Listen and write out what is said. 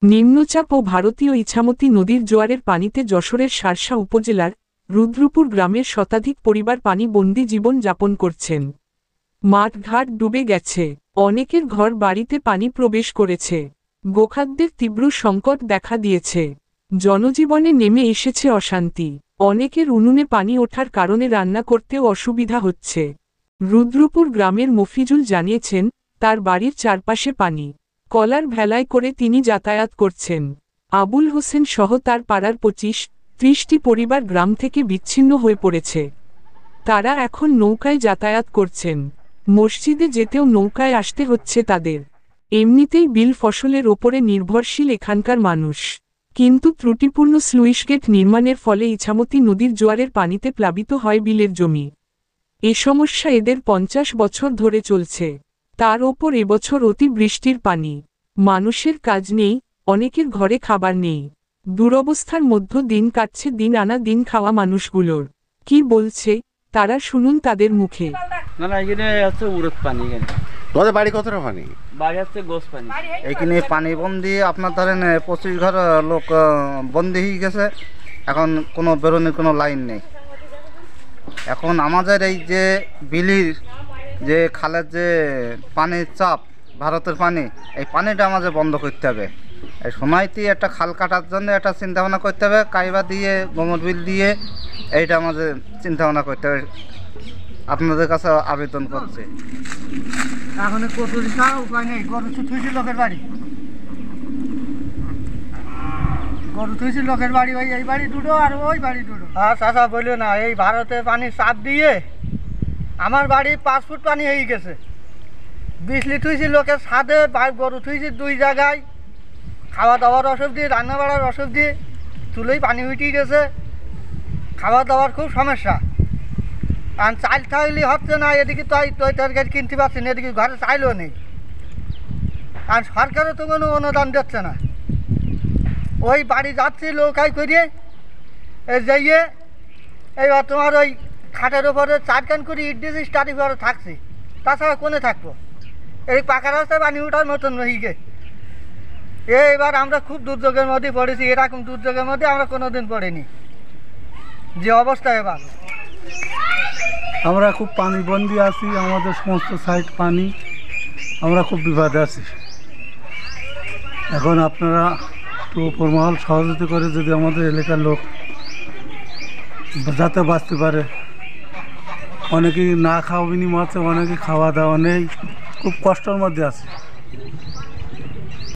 নিম্নচাপ ও ভারতীয় ইছামতি নদীর জোয়ারের পানিতে যশোরের শার্শা উপজেলার রুদ্রপুর গ্রামের শতাধিক পরিবার পানিবন্দী জীবন যাপন করছেন। মাঠঘাট ডুবে গেছে, অনেকের ঘর বাড়িতে পানি প্রবেশ করেছে, গোখাদ্যের তীব্র সংকট দেখা দিয়েছে, জনজীবনে নেমে এসেছে অশান্তি, অনেকের উনুনে পানি ওঠার কারণে রান্না করতেও অসুবিধা হচ্ছে। রুদ্রপুর গ্রামের মফিজুল জানিয়েছেন, তার বাড়ির চারপাশে পানি, কলার ভেলায় করে তিনি যাতায়াত করছেন। আবুল হোসেন সহ তার পাড়ার ২৫-৩০টি পরিবার গ্রাম থেকে বিচ্ছিন্ন হয়ে পড়েছে। তারা এখন নৌকায় যাতায়াত করছেন, মসজিদে যেতেও নৌকায় আসতে হচ্ছে তাদের। এমনিতেই বিল ফসলের ওপরে নির্ভরশীল এখানকার মানুষ, কিন্তু ত্রুটিপূর্ণ স্লুইসগেট নির্মাণের ফলে ইছামতি নদীর জোয়ারের পানিতে প্লাবিত হয় বিলের জমি। এ সমস্যা এদের ৫০ বছর ধরে চলছে। তার ওপর এবছর অতি বৃষ্টির পানি, মানুষের কাজ নেই, অনেকের ঘরে খাবার নেই, দুরবস্থার মধ্য দিন কাটছে দিন আনা দিন খাওয়া মানুষগুলোর। কি বলছে তারা শুনুন তাদের মুখে। না না, এখানে আছে উড়ত পানি। তোমাদের বাড়ি কতটা পানি? বাড়ি আছে গোস পানি। এইখানে পানি বন্দি আপনার ধরেন 25 ঘর লোক বন্দি হয়ে গেছে। এখন কোনো বেরোনোর কোনো লাইন নেই। এখন আমাদের এই যে বিলির যে খালের যে পানির চাপ, ভারতের পানি, এই পানিটা আমাদের বন্ধ করতে হবে। এই সময়তেই একটা খাল কাটার জন্য একটা চিন্তাভাবনা করতে হবে, কাইবা দিয়ে গোমর বিল দিয়ে এইটা আমাদের চিন্তাভাবনা করতে হবে। আপনাদের কাছে আবেদন করছে। এখন কচুরি খাওয়া উপায় নেই। গরু থুইছি লোকের বাড়ি, গরু থুইছি লোকের বাড়ি, ওই এই বাড়ি দুটো আর ওই বাড়ি দুটো। আর চাষা বললো না, এই ভারতে পানি চাপ দিয়ে আমার বাড়ি 5 ফুট পানি হয়ে গেছে। বিজলি থুইছি লোকের ছাদে, গরু থুইছি 2 জায়গায়, খাওয়া দাওয়ার অসুবিধে, রান্না বাড়ার অসুবিধে, চুলোই পানি উঠে গেছে, খাওয়া দাওয়ার খুব সমস্যা। আর চাল থাকলে হচ্ছে না, এদিকে তরকারি কিনতে পারছি না, এদিকে ঘরে চাইলেও নেই। আর সরকারও তো কোনো অনুদান দিচ্ছে না। ওই বাড়ি যাচ্ছি নৌকায় করিয়ে যাইয়ে, এইবার তোমার ওই খাটের ওপরে 4 কান করে ইট দিয়েছি, স্টাডি ঘরে থাকছি, তাছাড়া কোনে থাকবো? এই পাকা রাস্তায় পানি ওঠার মতন হইগে। এইবার আমরা খুব দুর্যোগের মধ্যে পড়েছি। এরকম দুর্যোগের মধ্যে আমরা কোনোদিন পড়িনি। যে অবস্থা এবার, আমরা খুব পানিবন্দী আছি, আমাদের সমস্ত সাইড পানি, আমরা খুব বিপদে আছি। এখন আপনারা একটু উপরমহল সহযোগিতা করে যদি আমাদের এলাকার লোক যাতে বাঁচতে পারে। অনেকেই না খাওয়া বিনিময় আছে, অনেকে খাওয়া দাওয়া নেই, খুব কষ্টের মধ্যে আছে।